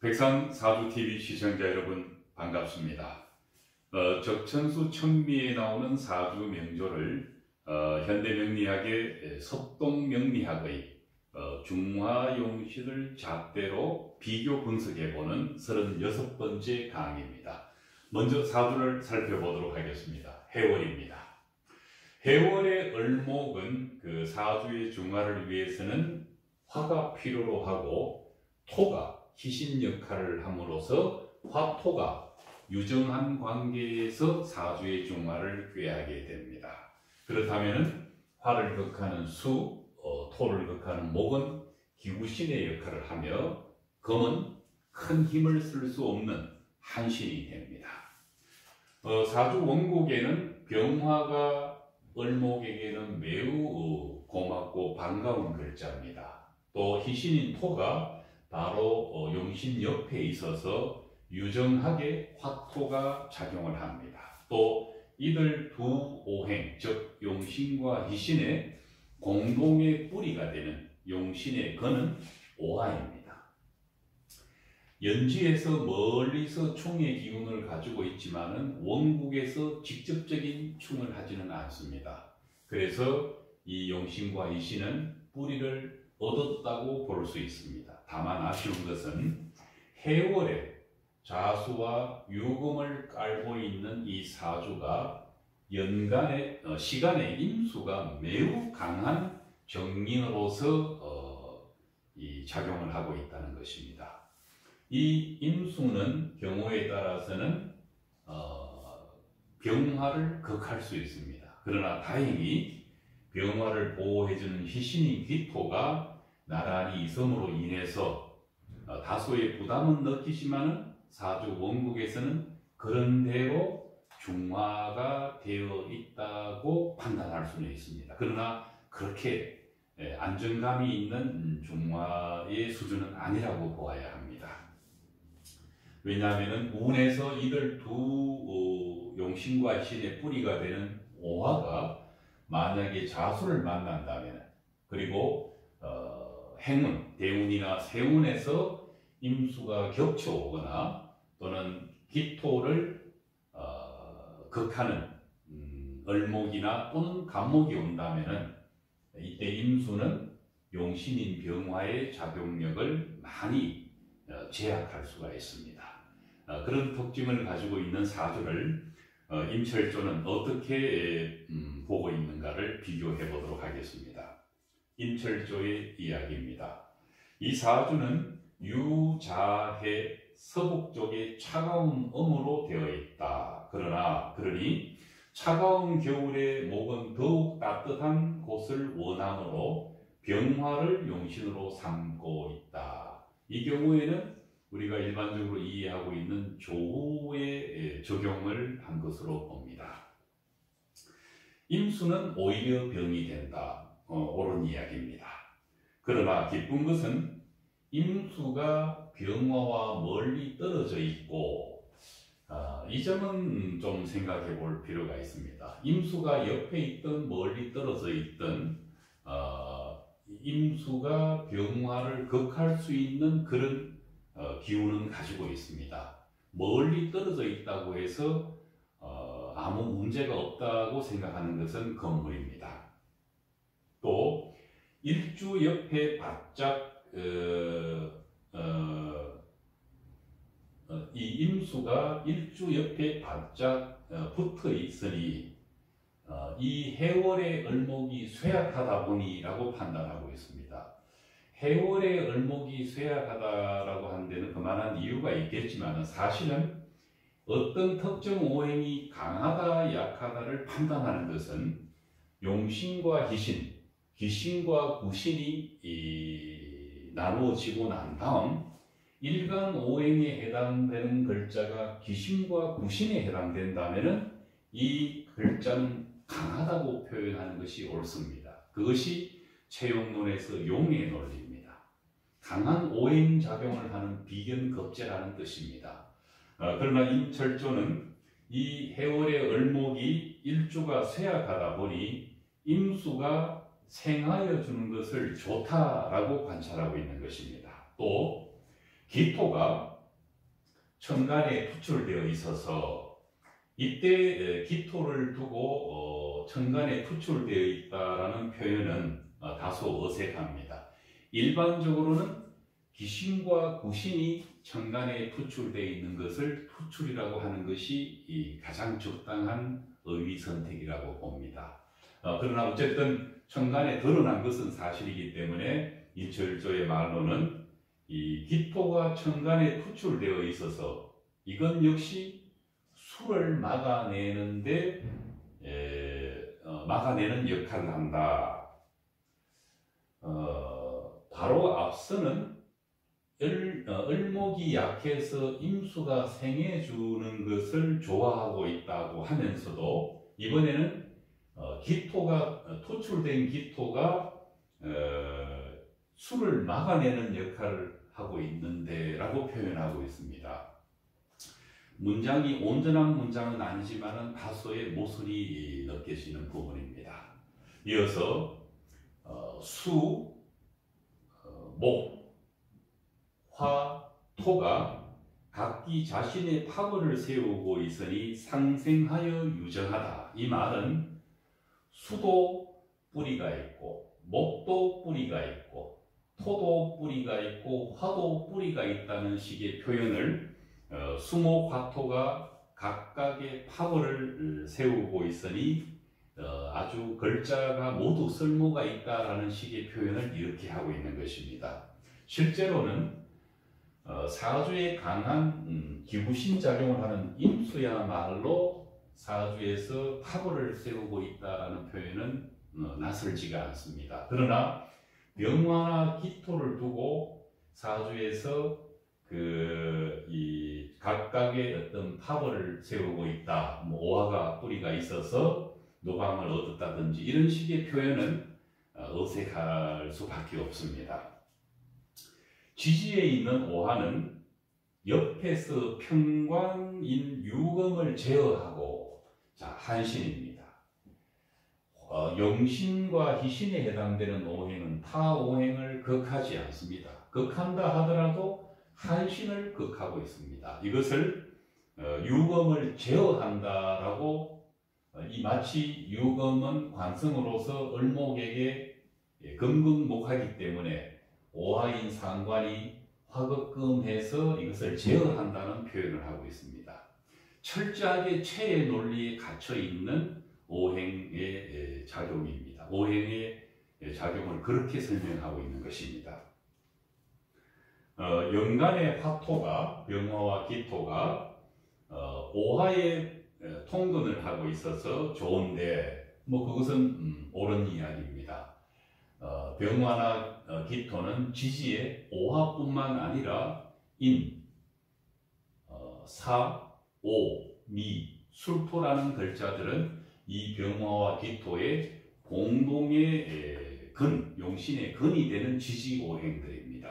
백상사주TV 시청자 여러분 반갑습니다. 적천수 천미에 나오는 사주 명조를 현대명리학의 석동명리학의 중화용신을 잣대로 비교 분석해보는 36번째 강의입니다. 먼저 사주를 살펴보도록 하겠습니다. 해월입니다. 해월의 을목은 그 사주의 중화를 위해서는 화가 필요로 하고 토가 희신 역할을 함으로써 화토가 유정한 관계에서 사주의 중화를 꾀하게 됩니다. 그렇다면 화를 극하는 수, 토를 극하는 목은 기구신의 역할을 하며 금은 큰 힘을 쓸 수 없는 한신이 됩니다. 사주 원국에는 병화가 을목에게는 매우 고맙고 반가운 글자입니다. 또 희신인 토가 바로 용신 옆에 있어서 유정하게 화토가 작용을 합니다. 또 이들 두 오행, 즉 용신과 희신의 공동의 뿌리가 되는 용신의 근은 오화입니다. 연지에서 멀리서 충의 기운을 가지고 있지만은 원국에서 직접적인 충을 하지는 않습니다. 그래서 이 용신과 희신은 뿌리를 얻었다고 볼 수 있습니다. 다만 아쉬운 것은 해월에 자수와 유금을 깔고 있는 이 사주가 연간의 시간의 임수가 매우 강한 정인으로서 이 작용을 하고 있다는 것입니다. 이 임수는 경우에 따라서는 병화를 극할 수 있습니다. 그러나 다행히 병화를 보호해주는 희신인 기토가 나란히 있음으로 인해서 다소의 부담은 느끼지만 사주 원국에서는 그런 대로 중화가 되어 있다고 판단할 수는 있습니다. 그러나 그렇게 안정감이 있는 중화의 수준은 아니라고 보아야 합니다. 왜냐하면 운에서 이들 두 용신과 신의 뿌리가 되는 오화가 만약에 자수를 만난다면, 그리고 행운, 대운이나 세운에서 임수가 겹쳐오거나 또는 기토를 극하는 을목이나 또는 간목이 온다면 이때 임수는 용신인 병화의 작용력을 많이 제약할 수가 있습니다. 그런 특징을 가지고 있는 사주를 임철조는 어떻게 보고 있는가를 비교해 보도록 하겠습니다. 임철조의 이야기입니다. 이 사주는 유자해 서북 쪽에 차가운 음으로 되어 있다. 그러니 차가운 겨울에 목은 더욱 따뜻한 곳을 원함으로 병화를 용신으로 삼고 있다. 이 경우에는 우리가 일반적으로 이해하고 있는 조우의 적용을 한 것으로 봅니다. 임수는 오히려 병이 된다. 옳은 이야기입니다. 그러나 기쁜 것은 임수가 병화와 멀리 떨어져 있고, 이 점은 좀 생각해 볼 필요가 있습니다. 임수가 옆에 있든 멀리 떨어져 있든 임수가 병화를 극할 수 있는 그런 기운은 가지고 있습니다. 멀리 떨어져 있다고 해서 아무 문제가 없다고 생각하는 것은 건물입니다. 또 일주 옆에 바짝 이 임수가 일주 옆에 바짝 붙어 있으니 이 해월의 을목이 쇠약하다 보니라고 판단하고 있습니다. 해월의 을목이 쇠약하다라고 하는 데는 그만한 이유가 있겠지만 사실은 어떤 특정 오행이 강하다 약하다를 판단하는 것은 용신과 희신, 귀신과 구신이 나누어지고 난 다음 일간 오행에 해당되는 글자가 귀신과 구신에 해당된다면 이 글자는 강하다고 표현하는 것이 옳습니다. 그것이 채용론에서 용의 논리입니다. 강한 오행 작용을 하는 비견급제라는 뜻입니다. 그러나 임철조는 이 해월의 을목이 일주가 쇠약하다 보니 임수가 생하여 주는 것을 좋다라고 관찰하고 있는 것입니다. 또 기토가 천간에 투출되어 있어서 이때 기토를 두고 천간에 투출되어 있다라는 표현은 다소 어색합니다. 일반적으로는 귀신과 구신이 천간에 투출되어 있는 것을 투출이라고 하는 것이 가장 적당한 어휘 선택이라고 봅니다. 그러나 어쨌든 천간에 드러난 것은 사실이기 때문에 이철조의 말로는 이 기토가 천간에 투출되어 있어서 이건 역시 수를 막아내는 역할을 한다. 바로 앞서는 을목이 약해서 임수가 생해주는 것을 좋아하고 있다고 하면서도 이번에는 투출된 기토가 수를 막아내는 역할을 하고 있는데 라고 표현하고 있습니다. 문장이 온전한 문장은 아니지만 다소의 모순이 느껴지는 부분입니다. 이어서 수, 목, 화, 토가 각기 자신의 파벌을 세우고 있으니 상생하여 유정하다. 이 말은 수도 뿌리가 있고 목도 뿌리가 있고 토도 뿌리가 있고 화도 뿌리가 있다는 식의 표현을 수목화토가 각각의 파벌을 세우고 있으니 아주 글자가 모두 쓸모가 있다라는 식의 표현을 이렇게 하고 있는 것입니다. 실제로는 사주에 강한 기부신 작용을 하는 임수야말로 사주에서 파벌을 세우고 있다라는 표현은 낯설지가 않습니다. 그러나 병화나 기토를 두고 사주에서 이 각각의 어떤 파벌을 세우고 있다, 오화가 뿌리가 있어서 노방을 얻었다든지 이런 식의 표현은 어색할 수밖에 없습니다. 지지에 있는 오화는 옆에서 평관인 유금을 제어하고 한신입니다. 용신과 희신에 해당되는 오행은 타 오행을 극하지 않습니다. 극한다 하더라도 한신을 극하고 있습니다. 이것을 유금을 제어한다라고 마치 유금은 관성으로서 을목에게 금극목하기 때문에 오화인 상관이 화극금해서 이것을 제어한다는 표현을 하고 있습니다. 철저하게 체의 논리에 갇혀 있는 오행의 작용입니다. 오행의 작용을 그렇게 설명하고 있는 것입니다. 연간의 화토가 병화와 기토가 오화에 통근을 하고 있어서 좋은데 그것은 옳은 이야기입니다. 병화나 기토는 지지에 오화뿐만 아니라 인, 사, 오, 미, 술토라는 글자들은 이 병화와 기토의 공동의 용신의 근이 되는 지지오행들입니다.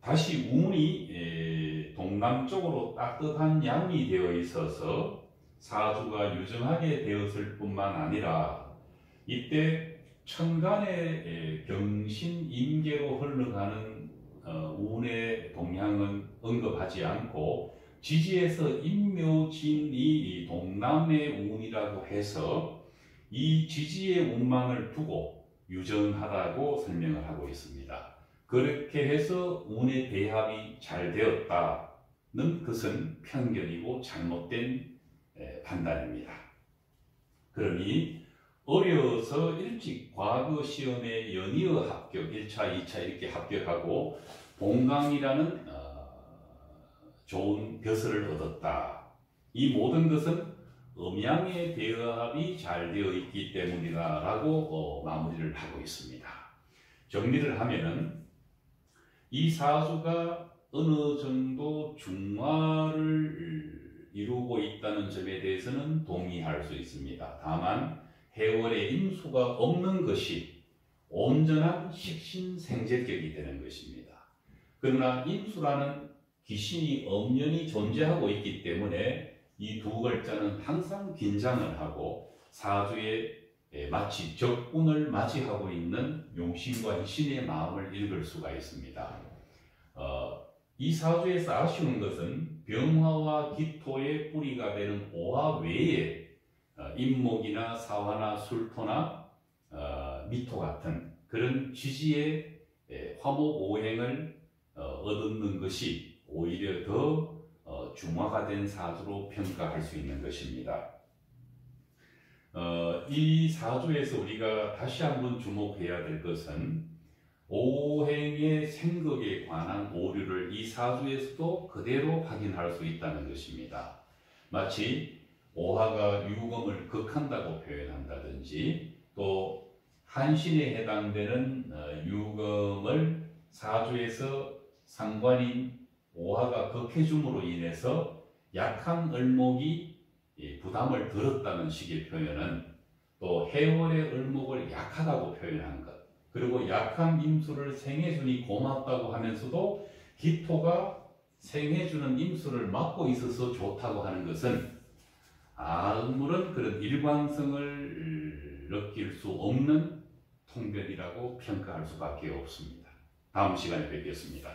다시 운이 동남쪽으로 따뜻한 양이 되어 있어서 사주가 유정하게 되었을 뿐만 아니라 이때 천간의 경신 임계로 흘러가는 운의 동향은 언급하지 않고 지지에서 임묘진이 동남의 운이라고 해서 이 지지의 운만을 두고 유정하다고 설명을 하고 있습니다. 그렇게 해서 운의 배합이 잘 되었다는 것은 편견이고 잘못된 판단입니다. 그러니 어려서 일찍 과거 시험에 연이어 합격, 1차, 2차 이렇게 합격하고 본강이라는 좋은 벼슬을 얻었다. 이 모든 것은 음양의 배합이 잘 되어 있기 때문이다 라고 마무리를 하고 있습니다. 정리를 하면은 이 사주가 어느 정도 중화를 이루고 있다는 점에 대해서는 동의할 수 있습니다. 다만 해월에 임수가 없는 것이 온전한 식신생재격이 되는 것입니다. 그러나 임수라는 귀신이 엄연히 존재하고 있기 때문에 이 두 글자는 항상 긴장을 하고 사주에 마치 적군을 맞이하고 있는 용신과 희신의 마음을 읽을 수가 있습니다. 이 사주에서 아쉬운 것은 병화와 기토의 뿌리가 되는 오화 외에 임목이나 사화나 술토나 미토 같은 그런 지지의 화목오행을 얻는 것이 오히려 더 중화가 된 사주로 평가할 수 있는 것입니다. 이 사주에서 우리가 다시 한번 주목해야 될 것은 오행의 생극에 관한 오류를 이 사주에서도 그대로 확인할 수 있다는 것입니다. 마치 오화가 유금을 극한다고 표현한다든지 또 한신에 해당되는 유금을 사주에서 상관인 오화가 극해줌으로 인해서 약한 을목이 부담을 들었다는 식의 표현은 또 해월의 을목을 약하다고 표현한 것, 그리고 약한 임수를 생해주니 고맙다고 하면서도 기토가 생해주는 임수를 맡고 있어서 좋다고 하는 것은 아무런 그런 일관성을 느낄 수 없는 통변이라고 평가할 수밖에 없습니다. 다음 시간에 뵙겠습니다.